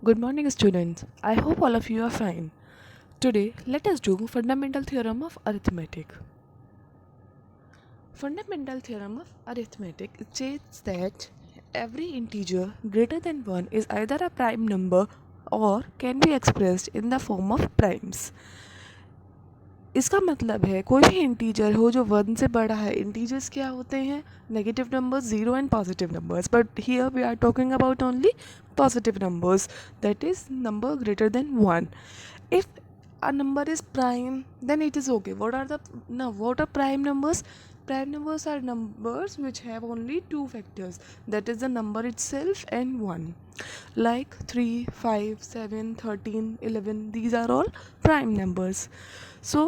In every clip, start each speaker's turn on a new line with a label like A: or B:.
A: Good morning, students. I hope all of you are fine. Today, let us do fundamental theorem of arithmetic. Fundamental theorem of arithmetic states that every integer greater than 1 is either a prime number or can be expressed in the form of primes. इसका मतलब है कोई भी integer हो जो 1 से बड़ा है. इंटीजर्स क्या होते हैं? Negative numbers, 0 and positive numbers. But here we are talking about only positive numbers, that is number greater than 1. If a number is prime, then it is okay. What are prime numbers? Prime numbers are numbers which have only two factors, that is the number itself and 1, like 3, 5, 7, 13, 11. These are all prime numbers. So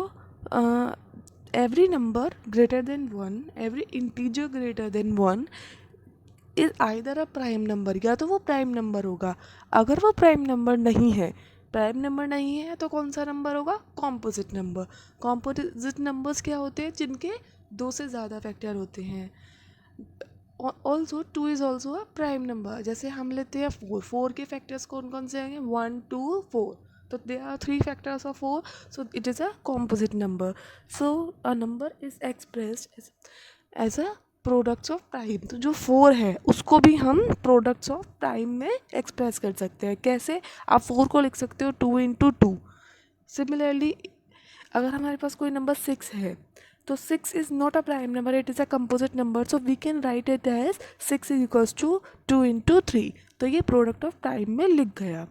A: every number greater than 1, every integer greater than 1 is either a prime number, या तो वो prime number होगा. अगर वो prime number नहीं है, prime number नहीं है, तो कौन सा नंबर होगा? Composite number. कॉम्पोजिट नंबर्स क्या होते हैं? जिनके दो से ज़्यादा फैक्टर होते हैं. Also 2 is also a prime number. जैसे हम लेते हैं 4 के फैक्टर्स कौन कौन से आएंगे? 1, 2, 4. तो they are 3 factors of 4, so it is a composite number. So a number is expressed as a products of prime. तो जो 4 है उसको भी हम प्रोडक्ट्स ऑफ प्राइम में एक्सप्रेस कर सकते हैं. कैसे? आप 4 को लिख सकते हो 2 इंटू 2. सिमिलरली अगर हमारे पास कोई नंबर 6 है, तो 6 is not a prime number, it is a composite number. So we can write it as 6 is equals to 2 into 3. तो ये प्रोडक्ट ऑफ प्राइम में लिख गया.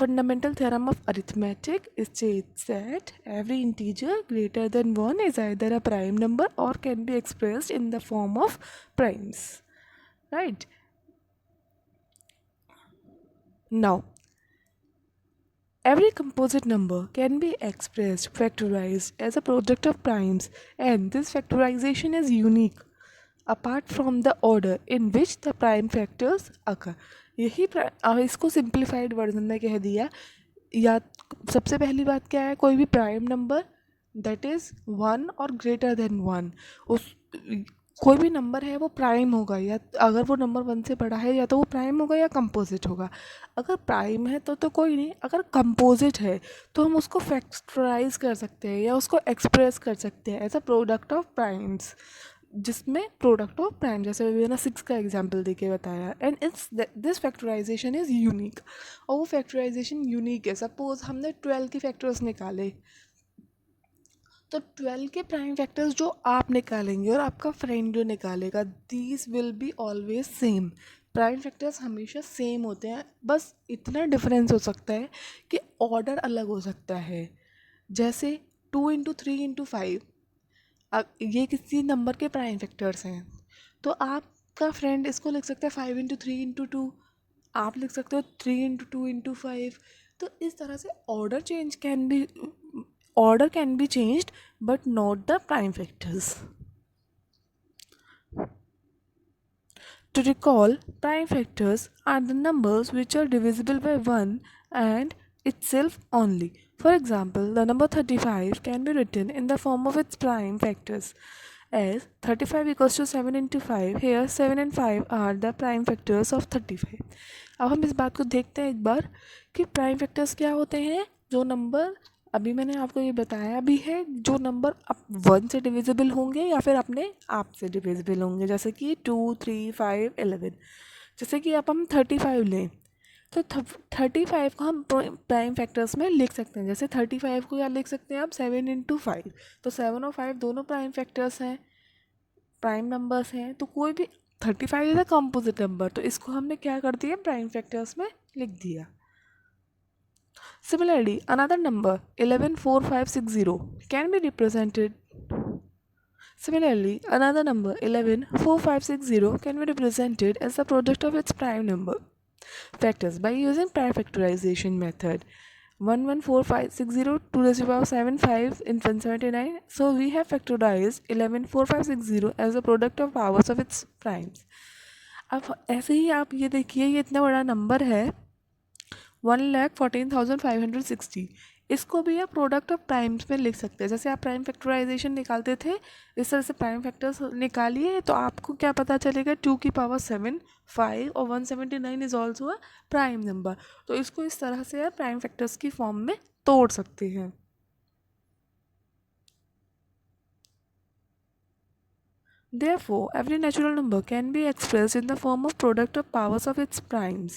A: Fundamental theorem of arithmetic states that every integer greater than 1 is either a prime number or can be expressed in the form of primes. Right? Now, every composite number can be expressed factorized as a product of primes, and this factorization is unique apart from the order in which the prime factors occur. यही इसको simplified version में कह दिया. या सबसे पहली बात क्या है? कोई भी प्राइम नंबर दैट इज़ 1 और ग्रेटर देन 1, उस कोई भी नंबर है वो प्राइम होगा, या अगर वो नंबर 1 से बड़ा है या तो वो प्राइम होगा या कंपोजिट होगा. अगर प्राइम है तो कोई नहीं. अगर कंपोजिट है तो हम उसको फैक्टराइज कर सकते हैं या उसको एक्सप्रेस कर सकते हैं as a product of primes, जिसमें प्रोडक्ट ऑफ प्राइम, जैसे मैंने 6 का एग्जाम्पल दे के बताया. And it's this factorization is unique. और वो फैक्टराइजेशन यूनिक है. सपोज हमने 12 के फैक्टर्स निकाले, तो 12 के प्राइम फैक्टर्स जो आप निकालेंगे और आपका फ्रेंड जो निकालेगा, these will be always same. Prime factors हमेशा सेम होते हैं. बस इतना डिफरेंस हो सकता है कि ऑर्डर अलग हो सकता है. जैसे 2 इंटू 3 इंटू 5, अब ये किसी नंबर के प्राइम फैक्टर्स हैं, तो आपका फ्रेंड इसको लिख सकता है 5 इंटू 3 इंटू 2. आप लिख सकते हो 3 इंटू 2 इंटू 5. तो इस तरह से order can be changed but not the prime factors. To recall, prime factors are the numbers which are divisible by 1 and itself only. For example, the number 35 can be written in the form of its prime factors as 35 equals to 7 into 5. Here 7 and 5 are the prime factors of 35. अब हम इस बात को देखते हैं एक बार कि prime factors क्या होते हैं. जो नंबर अभी मैंने आपको ये बताया भी है, जो नंबर अब 1 से डिविजिबल होंगे या फिर अपने आप से डिविजिबल होंगे, जैसे कि 2, 3, 5, 11. जैसे कि अब हम 35 लें, तो 35 को हम प्राइम फैक्टर्स में लिख सकते हैं. जैसे 35 को क्या लिख सकते हैं आप? 7 इंटू 5. तो 7 और 5 दोनों प्राइम फैक्टर्स हैं, प्राइम नंबर्स हैं. तो कोई भी 35 इज अ कंपोजिट नंबर, तो इसको हमने क्या कर दिया? प्राइम फैक्टर्स में लिख दिया. Similarly, another number 114560 can be represented. Similarly, another number 114560 can be represented as the product of its prime number factors by using prime factorization method. 114560 to the power 75 in 179. So we have factorized 114560 as the product of powers of its primes. अब ऐसे ही आप ये देखिए, ये इतना बड़ा number है 1,14,560. इसको भी आप प्रोडक्ट ऑफ प्राइम्स में लिख सकते हैं। जैसे आप प्राइम फैक्टराइजेशन निकालते थे, इस तरह से प्राइम फैक्टर्स निकालिए तो आपको क्या पता चलेगा, 2⁻7, 5 और 179 is also a prime number. तो इसको इस तरह से आप प्राइम फैक्टर्स की फॉर्म में तोड़ सकते हैं। Therefore, every natural number can be expressed in the form of product of powers of its primes.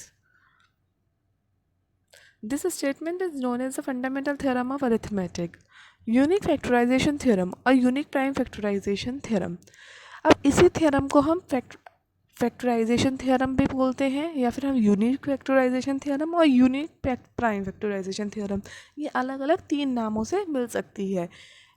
A: This statement is known as the fundamental theorem of arithmetic. Unique factorization theorem और unique prime factorization theorem. अब इसी theorem को हम factorisation theorem भी बोलते हैं, या फिर हम यूनिक फैक्टराइजेशन थ्योरम और यूनिक प्राइम फैक्टराइजेशन थ्योरम, ये अलग अलग 3 नामों से मिल सकती है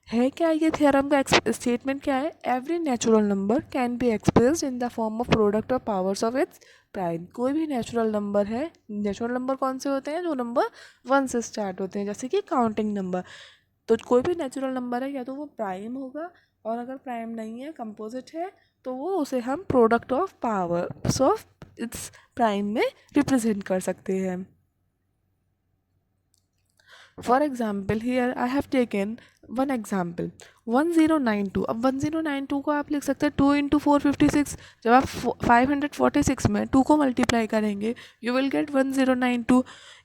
A: क्या ये थ्योरम का स्टेटमेंट क्या है? Every natural number can be expressed in the form of product of powers of its prime. कोई भी नेचुरल नंबर है, नेचुरल नंबर कौन से होते हैं? जो नंबर 1 से स्टार्ट होते हैं, जैसे कि काउंटिंग नंबर। तो कोई भी नेचुरल नंबर है, या तो वो प्राइम होगा, और अगर प्राइम नहीं है, कंपोजिट है, तो वो उसे हम product of powers of its prime में रिप्रेजेंट कर सकते हैं। For example here I have taken one example 1092। अब 1092 को आप लिख सकते हैं 2 × 456। जब आप 546 में 2 को मल्टीप्लाई करेंगे, यू विल गेट 1092।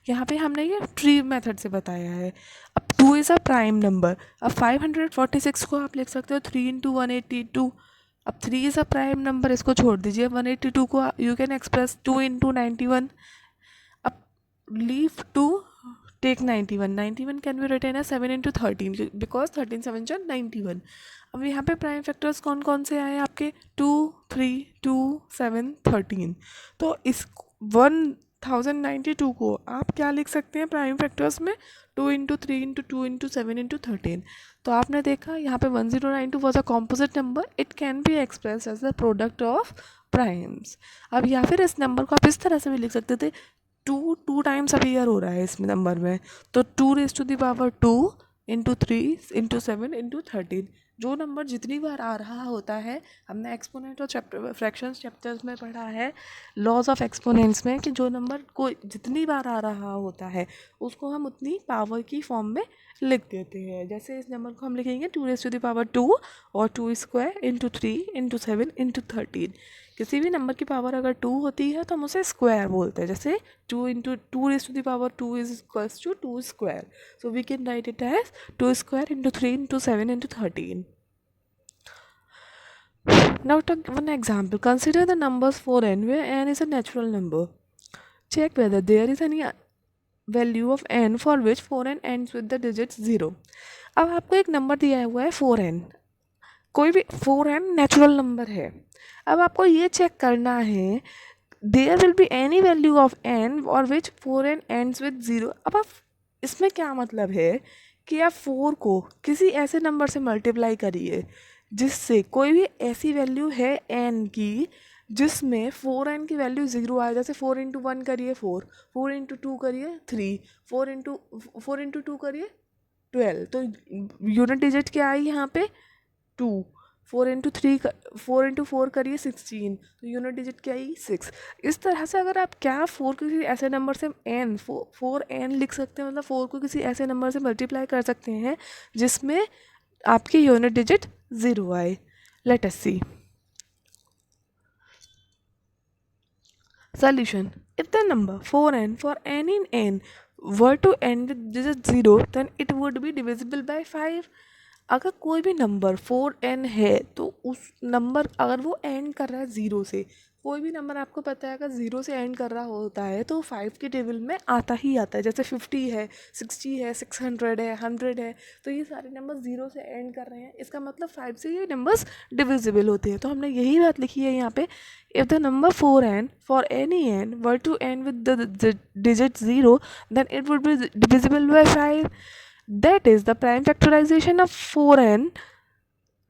A: यहाँ पे हमने ये ट्री मेथड से बताया है। अब 2 इज़ अ प्राइम नंबर। अब 546 को आप लिख सकते हो 3 × 182। अब 3 इज़ अ प्राइम नंबर, इसको छोड़ दीजिए। 182 को यू कैन एक्सप्रेस 2 × 91। अब leave to take 91। 91 can be written as 7 × 13 because 13 7 जो 91। अब यहाँ पे प्राइम फैक्टर्स कौन कौन से आए आपके? 2 3 2 7 13। तो इस 1092 को आप क्या लिख सकते हैं प्राइम फैक्टर्स में? 2 × 3 × 2 × 7 × 13। तो आपने देखा यहाँ पे 1092 was a composite number, it can be express as the product of primes. अब या फिर इस नंबर को आप इस तरह से भी लिख सकते थे, 2 टाइम्स अपीयर हो रहा है इस नंबर में, तो 2⁻², 2 × 3 × 7 × 13। जो नंबर जितनी बार आ रहा होता है, हमने एक्सपोनेंट और फ्रैक्शंस चैप्टर्स में पढ़ा है, लॉज ऑफ एक्सपोनेंट्स में, कि जो नंबर को जितनी बार आ रहा होता है उसको हम उतनी पावर की फॉर्म में लिख देते हैं। जैसे इस नंबर को हम लिखेंगे 2⁻² और 2² × 3 × 7 × 13। किसी भी नंबर की पावर अगर 2 होती है तो हम उसे स्क्वायर बोलते हैं। जैसे 2 is equals to 2 square, so we can write it as 2 square × 3 × 7 × 13. Now take one example. Consider the numbers 4n where n is a natural number. Check whether there is any value of n for which 4n ends with the digit 0. अब आपको एक number दिया हुआ है 4n, कोई भी 4n natural number है। अब आपको ये चेक करना है there will be any value of n और विच 4n ends with 0। अब आप इसमें क्या मतलब है कि आप 4 को किसी ऐसे नंबर से मल्टीप्लाई करिए जिससे कोई भी ऐसी वैल्यू है n की जिसमें 4n की वैल्यू 0 आए। जैसे 4 × 1 करिए 4, 4 × 2 करिए 3, 4 × 2 करिए 12। तो यूनिट डिजिट क्या आई यहाँ पे? 2। 4 × 4 करिए 16, तो यूनिट डिजिट क्या आई? 6। इस तरह से अगर आप क्या 4 किसी ऐसे नंबर से n 4n लिख सकते हैं, मतलब 4 को किसी ऐसे नंबर से मल्टीप्लाई कर सकते हैं जिसमें आपकी यूनिट डिजिट 0 आए। Let us see solution. If the number 4n for n in n were to end with digit 0, then it would be divisible by 5. अगर कोई भी नंबर 4n है तो उस नंबर अगर वो एंड कर रहा है 0 से, कोई भी नंबर आपको पता है अगर 0 से एंड कर रहा होता है तो 5 के टेबल में आता ही आता है। जैसे 50 है, 60 है, 600 है, 100 है, तो ये सारे नंबर 0 से एंड कर रहे हैं, इसका मतलब 5 से ये नंबर्स डिविजिबल होते हैं। तो हमने यही बात लिखी है यहाँ पे, if the number 4n for any n were to end with the digit 0, then it would be divisible by 5. That is, the prime factorization of 4n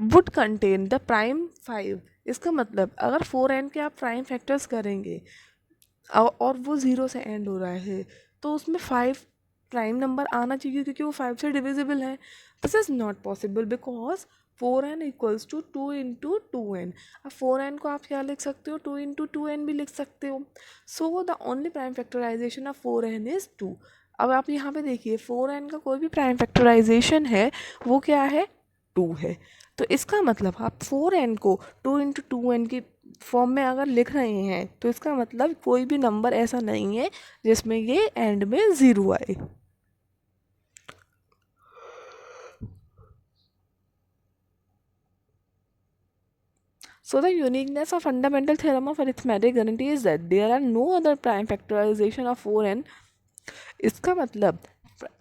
A: would contain the prime 5. इसका मतलब अगर 4n के आप prime factors करेंगे और वो 0 से and हो रहा है तो उसमें 5 प्राइम नंबर आना चाहिए, क्योंकि वो 5 से डिविजिबल है। This is not possible because 4n equals to 2 × 2n। अब 4n को आप क्या लिख सकते हो? 2 × 2n भी लिख सकते हो। So the only prime factorization of 4n is 2। अब आप यहाँ पे देखिए 4n का कोई भी प्राइम फैक्टराइजेशन है वो क्या है, 2 है। तो इसका मतलब आप 4n को 2 इंटू 2n की फॉर्म में अगर लिख रहे हैं तो इसका मतलब कोई भी नंबर ऐसा नहीं है जिसमें ये एंड में 0 आए। So the uniqueness of fundamental theorem of arithmetic guarantees that there are no other prime factorization of 4n। इसका मतलब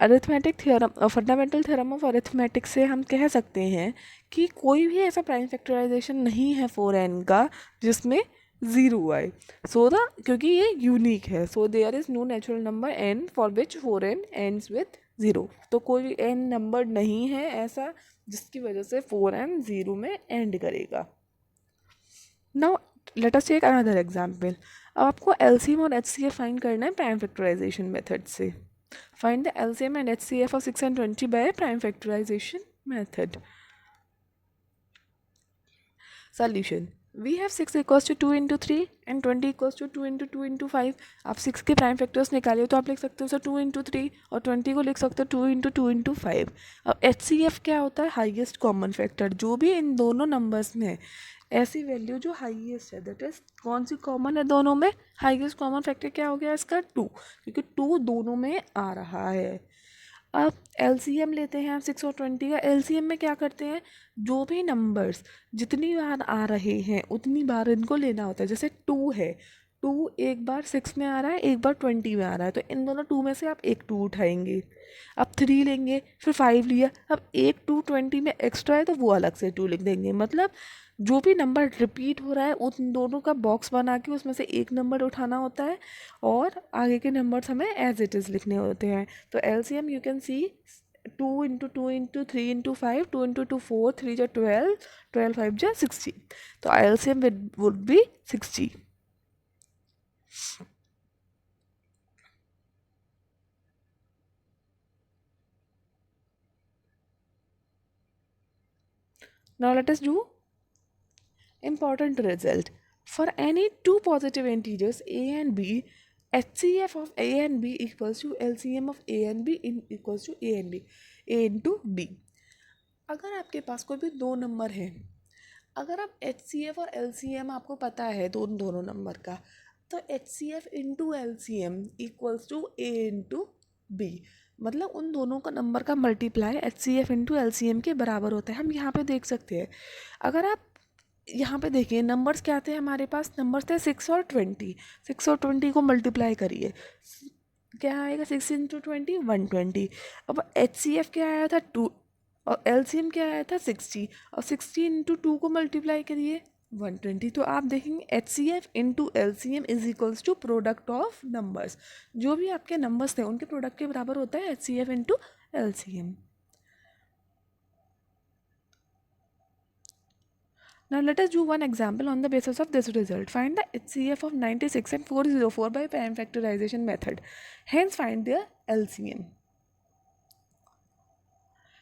A: arithmetic theorem, fundamental theorem of arithmetic से हम कह सकते हैं कि कोई भी ऐसा प्राइम फैक्टराइजेशन नहीं है 4n का जिसमें 0 आए। सो द क्योंकि ये यूनिक है, so there is no natural number n for which 4n ends with 0। तो कोई भी n नंबर नहीं है ऐसा जिसकी वजह से 4n 0 में एंड करेगा। Now let us take another example. अब आपको एलसीएम और एचसीएफ फाइंड करना है प्राइम फैक्टराइजेशन मेथड से। Find the LCM and HCF of 6 and 20 by prime factorization method. Solution, we have 6 equals to 2 into 3 and 20 equals to 2 into 2 into 5। आप 6 के prime factors निकालिए तो आप लिख सकते हो सर 2 इंटू 3 और 20 को लिख सकते हो 2 इंटू 2 इंटू 5। अब एचसीएफ क्या होता है, हाईएस्ट कॉमन फैक्टर। जो भी इन दोनों नंबर्स में ऐसी वैल्यू जो हाईएस्ट है, दैट इज कौन सी कॉमन है दोनों में, हाईएस्ट कॉमन फैक्टर क्या हो गया इसका 2, क्योंकि 2 दोनों में आ रहा है। अब एलसीएम लेते हैं आप 6 और 20 का। एलसीएम में क्या करते हैं, जो भी नंबर्स जितनी बार आ रहे हैं उतनी बार इनको लेना होता है। जैसे 2 है, 2 एक बार 6 में आ रहा है, एक बार 20 में आ रहा है, तो इन दोनों 2 में से आप एक 2 उठाएंगे। अब 3 लेंगे, फिर 5 लिया, अब एक 2 20 में एक्स्ट्रा है तो वो अलग से 2 लिख देंगे। मतलब जो भी नंबर रिपीट हो रहा है उन दोनों का बॉक्स बना के उसमें से एक नंबर उठाना होता है और आगे के नंबर्स हमें एज इट इज़ लिखने होते हैं। तो LCM you can see 2 into 2 into 3 into 5, 2 into 2 4, 3 जा 12, 12 5 जा 60। तो LCM would be 60। Now let us do important result. For any two positive integers a and b, HCF of a and b equals to LCM of a and b equals to a and b, a into b। अगर आपके पास कोई भी दो number हैं, अगर आप HCF और LCM आपको पता है दोनों नंबर का, तो HCF into LCM equals to a into b। मतलब उन दोनों का नंबर का मल्टीप्लाई HCF इंटू LCM के बराबर होता है। हम यहाँ पे देख सकते हैं, अगर आप यहाँ पे देखिए नंबर्स क्या थे हमारे पास, नंबर्स थे 6 और 20। 6 और 20 को मल्टीप्लाई करिए, क्या आएगा 6 इंटू 20 120। अब HCF क्या आया था 2 और LCM क्या आया था 60, और 60 इंटू 2 को मल्टीप्लाई करिए 120। तो आप देखेंगे HCF into LCM is equals to product of numbers. जो भी आपके नंबर्स थे उनके प्रोडक्ट के बराबर होता है HCF into LCM। Now let us do one example on the basis of this result. Find the HCF of 96 and 404 by prime factorization method. Hence find their LCM.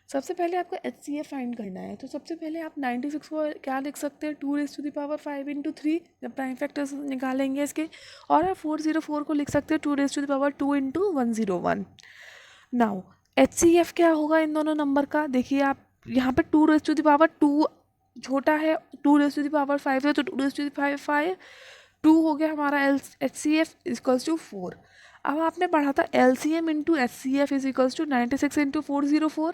A: सबसे पहले आपको HCF फाइंड करना है, तो सबसे पहले आप 96 को क्या लिख सकते हैं 2 raise to the power 5 into 3 जब प्राइम फैक्टर्स निकालेंगे इसके, और आप 404 को लिख सकते हैं 2 raise to the power 2 into 101। Now HCF क्या होगा इन दोनों नंबर का, देखिए आप यहाँ पे 2 रेज़ टू द पावर 2 छोटा है, 2 रेज़ टू द पावर 5 है, तो 2 रेज़ टू द पावर 5 2 हो गया हमारा HCF इक्वल्स टू 4। अब आपने पढ़ा था LCM into HCF is equals to 96 into 404।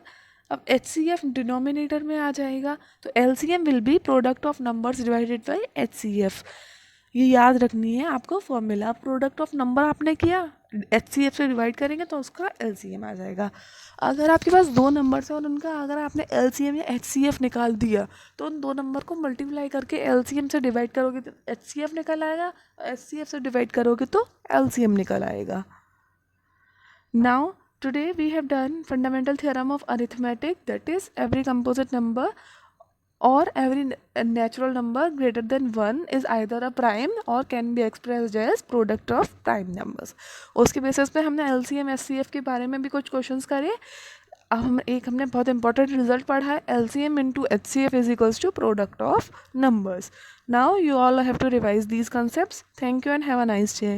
A: अब HCF डिनोमिनेटर में आ जाएगा, तो LCM will be product of numbers divided by HCF। ये याद रखनी है आपको फॉर्मूला, प्रोडक्ट ऑफ नंबर आपने किया HCF से डिवाइड करेंगे तो उसका LCM आ जाएगा। अगर आपके पास दो नंबर्स हैं और उनका अगर आपने LCM या HCF निकाल दिया तो उन दो नंबर को मल्टीप्लाई करके LCM से डिवाइड करोगे तो HCF निकल आएगा, HCF से डिवाइड करोगे तो LCM निकल आएगा। Now today we have done fundamental theorem of arithmetic, that is every composite number or every natural number greater than 1 is either a prime or can be expressed as product of prime numbers। उसके basis पे हमने LCM SCF के बारे में भी कुछ questions करे। हमने बहुत इंपॉर्टेंट रिजल्ट पढ़ा है, LCM into HCF is equals to product of numbers। Now you all have to revise these concepts। Thank you and have a nice day।